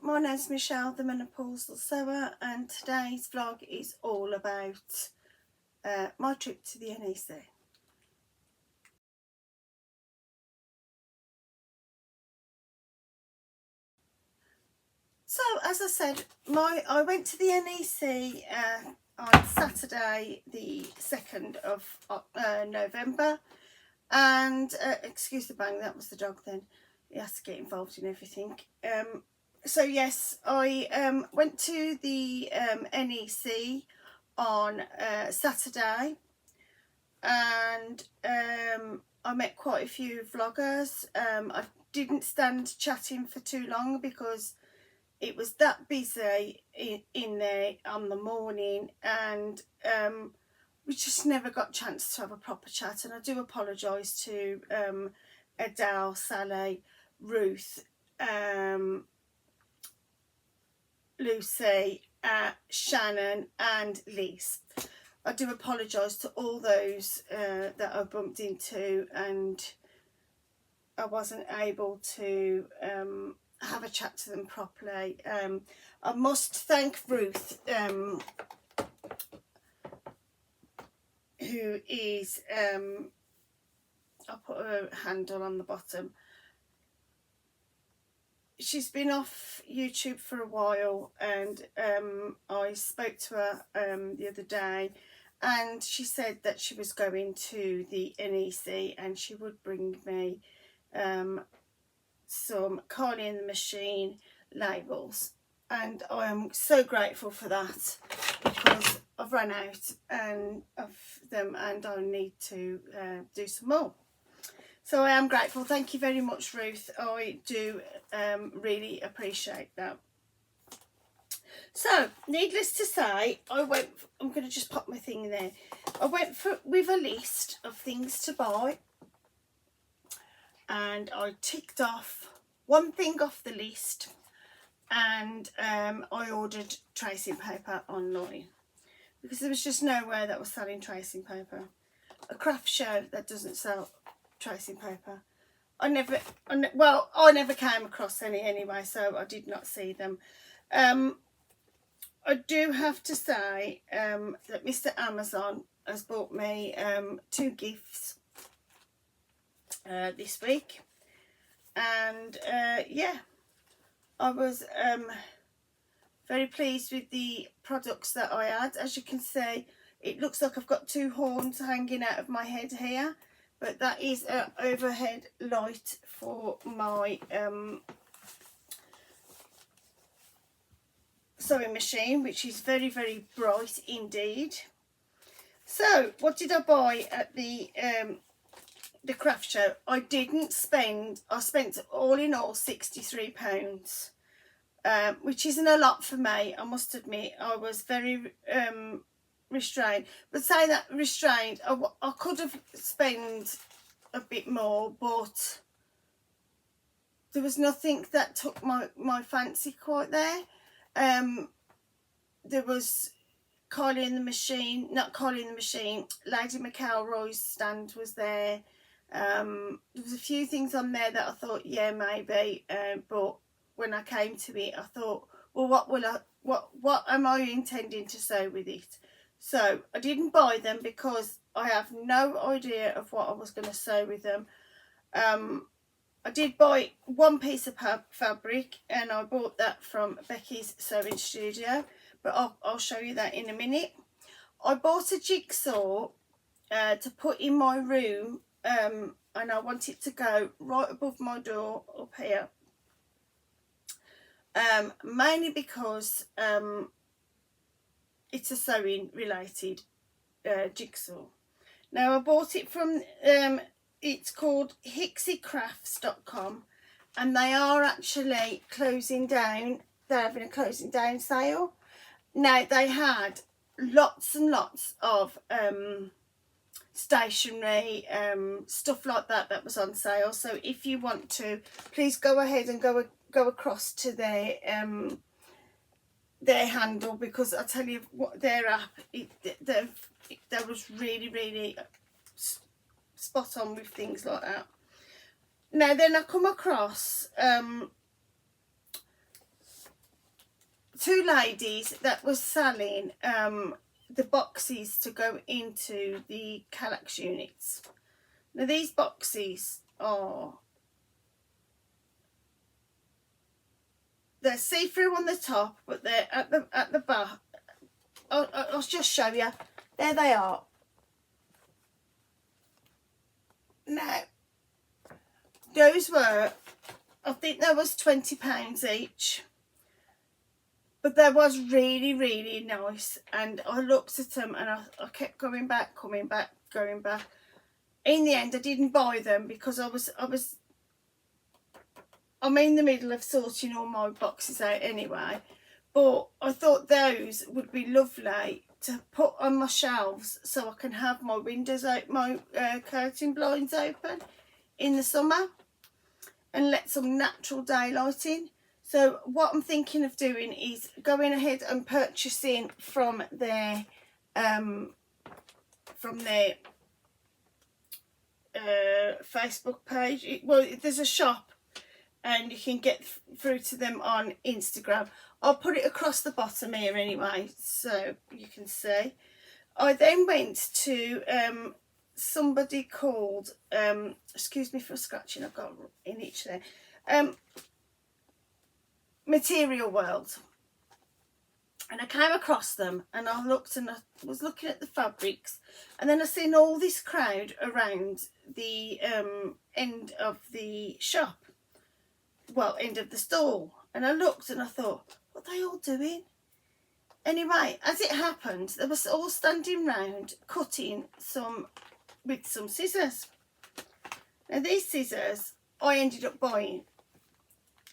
my name's Michelle, the Menopausal Sewer, and today's vlog is all about my trip to the NEC. So, as I said, I went to the NEC on Saturday, the 2nd of November, and excuse the bang, that was the dog then. He has to get involved in everything. So yes, I went to the NEC on Saturday, and I met quite a few vloggers. I didn't stand chatting for too long because it was that busy in there on the morning, and we just never got a chance to have a proper chat. And I do apologise to Adele, Sally, Ruth, Lucy, Shannon and Liz. I do apologise to all those that I bumped into and I wasn't able to have a chat to them properly. I must thank Ruth, who is, I'll put her handle on the bottom. She's been off YouTube for a while, and I spoke to her the other day, and she said that she was going to the NEC and she would bring me some Carly in the Machine labels, and I am so grateful for that because I've run out of them and I need to do some more. So I am grateful. Thank you very much, Ruth. I do really appreciate that. So, needless to say, I'm going to just pop my thing there. I went with a list of things to buy, and I ticked off one thing off the list, and I ordered tracing paper online because there was just nowhere that was selling tracing paper. A craft show that doesn't sell tracing paper. I never came across any anyway, so I did not see them. I do have to say that Mr. Amazon has bought me 2 gifts this week, and yeah, I was very pleased with the products that I had. As you can see, it looks like I've got 2 horns hanging out of my head here, but that is an overhead light for my sewing machine, which is very, very bright indeed. So what did I buy at the craft show? I spent all in all £63, which isn't a lot for me, I must admit. I was very restrained, but saying that restrained, I could have spent a bit more, but there was nothing that took my fancy quite there. There was Carly in the Machine, not Carly in the Machine, Lady McElroy's stand was there. There was a few things on there that I thought, yeah, maybe, but when I came to it, I thought, well, what am I intending to sew with it? So I didn't buy them because I have no idea of what I was going to sew with them. I did buy one piece of fabric, and I bought that from Becky's Sewing Studio, but I'll show you that in a minute. I bought a jigsaw to put in my room, and I want it to go right above my door up here, mainly because it's a sewing related jigsaw. Now I bought it from it's called hixiecrafts.com, and they are actually closing down. They're having a closing down sale. Now they had lots and lots of stationery, stuff like that was on sale. So if you want to, please go ahead and go across to their handle, because I tell you what, their app, that was really, really spot on with things like that. Now then I come across two ladies that was selling the boxes to go into the Kallax units. Now these boxes they're see-through on the top, but they're at the back. I'll just show you. There they are. Now those were, I think there was £20 each, but they was really, really nice. And I looked at them and I kept going back. In the end, I didn't buy them because I'm in the middle of sorting all my boxes out anyway. But I thought those would be lovely to put on my shelves so I can have my windows out, my curtain blinds open in the summer and let some natural daylight in. So what I'm thinking of doing is going ahead and purchasing from their Facebook page. Well, there's a shop and you can get through to them on Instagram. I'll put it across the bottom here anyway so you can see. I then went to somebody called, excuse me for scratching, I've got an itch there, Material World. And I came across them and I looked and I was looking at the fabrics, and then I seen all this crowd around the end of the shop, well, end of the stall, and I looked and I thought, what are they all doing? Anyway, as it happened, they were all standing round cutting some with some scissors. Now these scissors I ended up buying.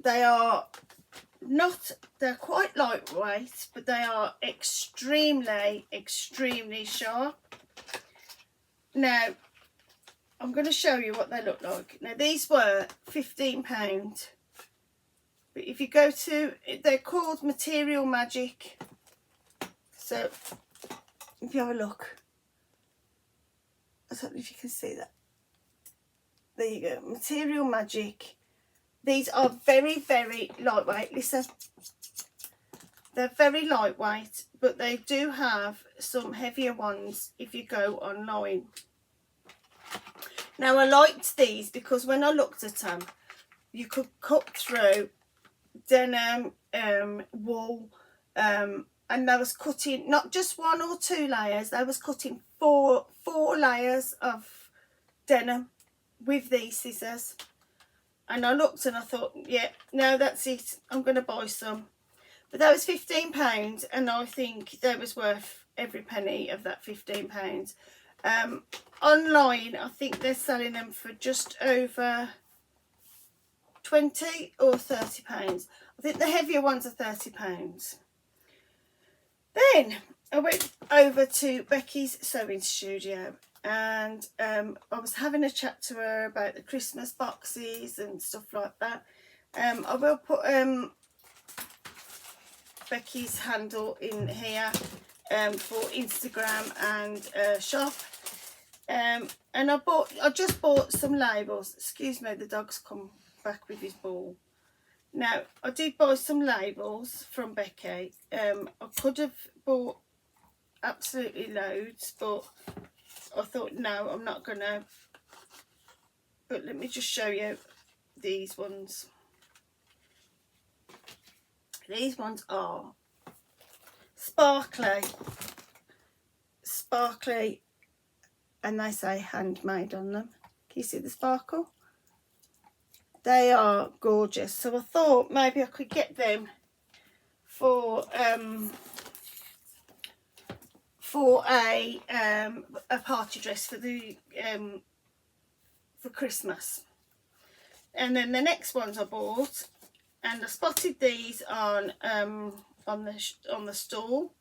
They're quite lightweight, but they are extremely, extremely sharp. Now I'm going to show you what they look like. Now these were £15, but if you go to, they're called Material Magic. So if you have a look, I don't know if you can see that. There you go, Material Magic. These are very, very lightweight. Listen, they're very lightweight, but they do have some heavier ones if you go online. Now I liked these because when I looked at them, you could cut through denim, wool, and they was cutting not just 1 or 2 layers, they was cutting four layers of denim with these scissors. And I looked and I thought, yeah, no, that's it, I'm going to buy some. But that was £15, and I think that was worth every penny of that £15. Online, I think they're selling them for just over £20 or £30. I think the heavier ones are £30. Then I went over to Becky's sewing studio, and I was having a chat to her about the Christmas boxes and stuff like that. I will put Becky's handle in here for Instagram and shop. And I just bought some labels. Excuse me, the dog's come back with his ball. Now I did buy some labels from Becky. I could have bought absolutely loads, but I thought, no, I'm not gonna. But let me just show you these ones. These ones are sparkly, and they say handmade on them. Can you see the sparkle? They are gorgeous. So I thought maybe I could get them for a party dress for the for Christmas. And then the next ones I bought, and I spotted these on the stall,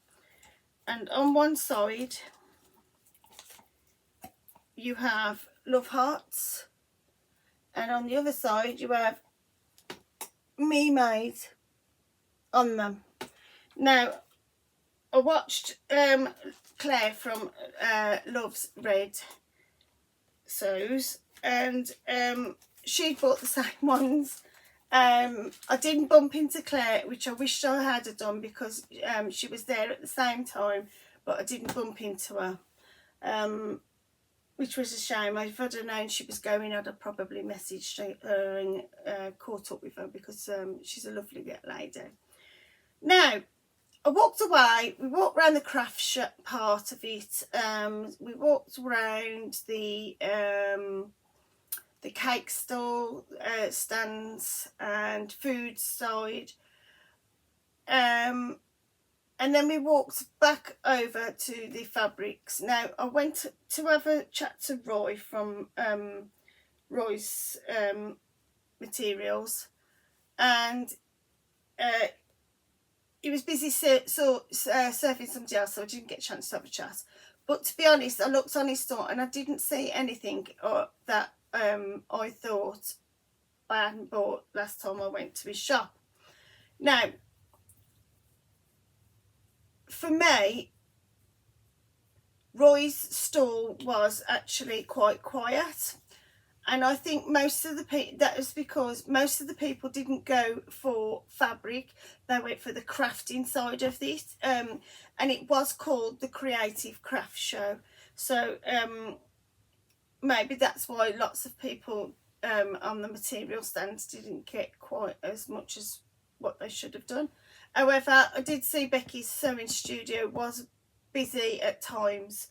and on one side you have love hearts, and on the other side you have me made on them. Now I watched Clare from Loves Red Sews, and she bought the same ones, I didn't bump into Claire, which I wished I had done, because she was there at the same time, but I didn't bump into her, which was a shame. If I'd have known she was going, I'd have probably messaged her and caught up with her, because she's a lovely lady. Now, I walked away. We walked around the craft shop part of it. We walked around the cake stall stands and food side, and then we walked back over to the fabrics. Now, I went to have a chat to Roy from Roy's materials, and he was busy serving somebody else, so I didn't get a chance to have a chat. But to be honest, I looked on his store and I didn't see anything that I thought I hadn't bought last time I went to his shop. Now, for me, Roy's stall was actually quite quiet, and I think most of the people, that was because most of the people didn't go for fabric, they went for the crafting side of this, and it was called the Creative Craft Show. So maybe that's why lots of people on the material stands didn't get quite as much as what they should have done. However, I did see Becky's sewing studio was busy at times.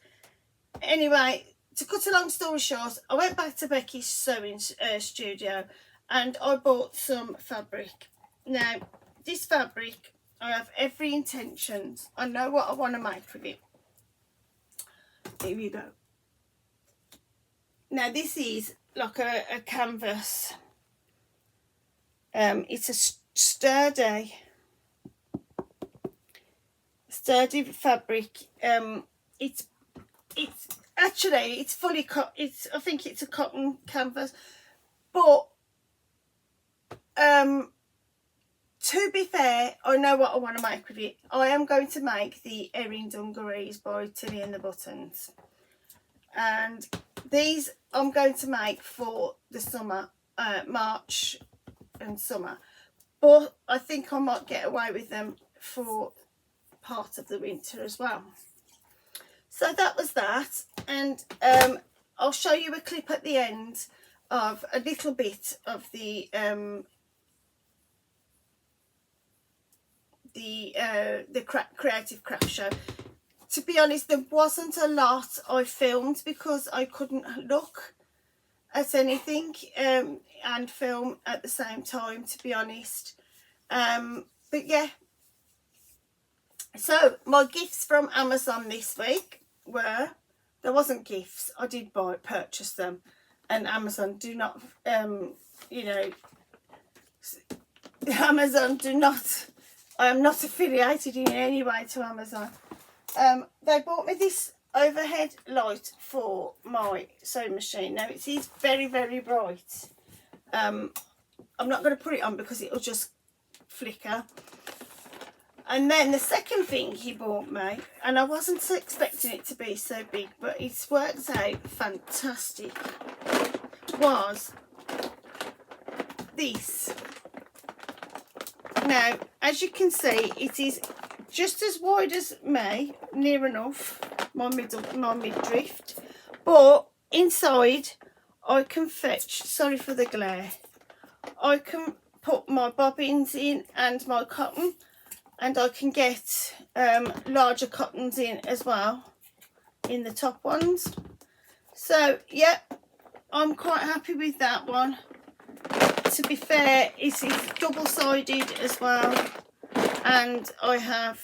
Anyway, to cut a long story short, I went back to Becky's sewing studio and I bought some fabric. Now, this fabric, I have every intention. I know what I want to make with it. Here we go. Now, this is like a canvas. It's a sturdy fabric. It's actually, it's fully cut. I think it's a cotton canvas, but to be fair, I know what I want to make with it. I am going to make the Erin Dungarees by Tilly and the Buttons, and these I'm going to make for the summer, March and summer, but I think I might get away with them for part of the winter as well. So that was that, and I'll show you a clip at the end of a little bit of the Creative Craft Show. To be honest, there wasn't a lot I filmed because I couldn't look at anything and film at the same time, to be honest. But yeah, so my gifts from Amazon this week were, there wasn't gifts, I did purchase them, and Amazon do not you know, Amazon do not, I am not affiliated in any way to Amazon. They bought me this overhead light for my sewing machine. Now, it is very, very bright. I'm not going to put it on because it'll just flicker. And then the second thing he bought me, and I wasn't expecting it to be so big, but it's worked out fantastic, was this. Now, as you can see, it is just as wide as me, near enough, my midriff, but inside I can fetch, sorry for the glare, I can put my bobbins in and my cotton, and I can get larger cottons in as well, in the top ones. So yeah, I'm quite happy with that one. To be fair, it is double-sided as well, and I have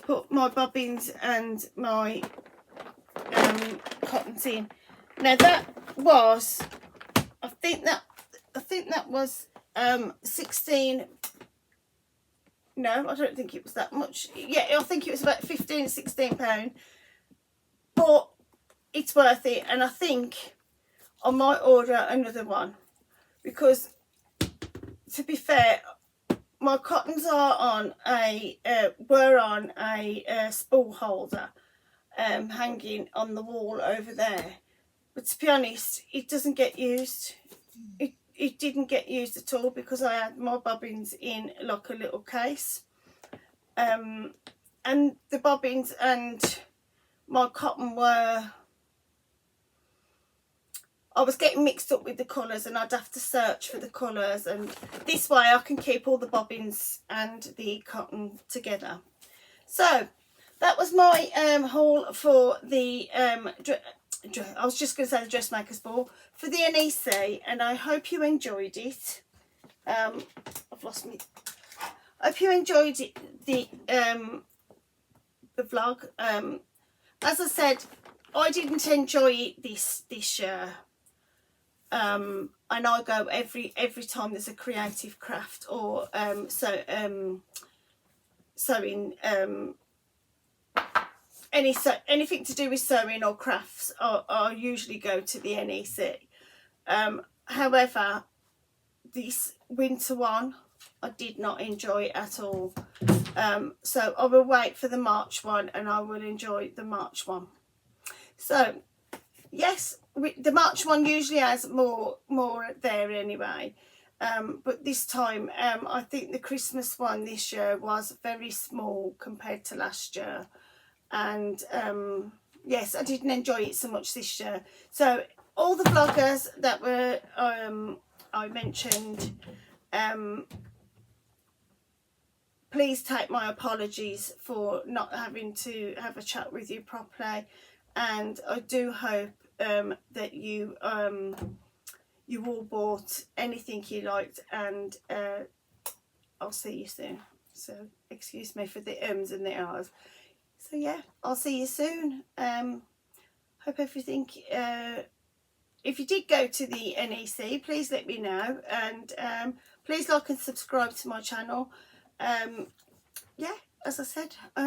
put my bobbins and my cottons in. Now that was, I think that was 16. No, I don't think it was that much. Yeah, I think it was about 15, 16 pounds. But it's worth it, and I think I might order another one, because to be fair, my cottons are on were on a spool holder hanging on the wall over there. But to be honest, it doesn't get used. it didn't get used at all because I had my bobbins in like a little case, and the bobbins and my cotton were, I was getting mixed up with the colours, and I'd have to search for the colours, and this way I can keep all the bobbins and the cotton together. So that was my haul for the I was just going to say the dressmakers ball for the NEC, and I hope you enjoyed it. I've lost me. I hope you enjoyed it, the vlog. As I said, I didn't enjoy it this year. And I go every time there's a creative craft or sewing, anything to do with sewing or crafts, I usually go to the NEC. However, this winter one I did not enjoy at all. So I will wait for the March one, and I will enjoy the March one. So yes, the March one usually has more there anyway, but this time I think the Christmas one this year was very small compared to last year, and yes, I didn't enjoy it so much this year. So all the vloggers that were I mentioned, please take my apologies for not having to have a chat with you properly, and I do hope that you all bought anything you liked, and I'll see you soon. So excuse me for the ums and the ahs. So yeah, I'll see you soon. Hope everything, if you did go to the NEC, please let me know, and please like and subscribe to my channel. Yeah, as I said, I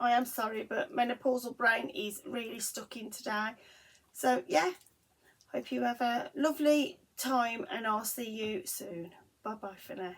am sorry, but menopausal brain is really stuck in today. So yeah, hope you have a lovely time, and I'll see you soon. Bye bye for now.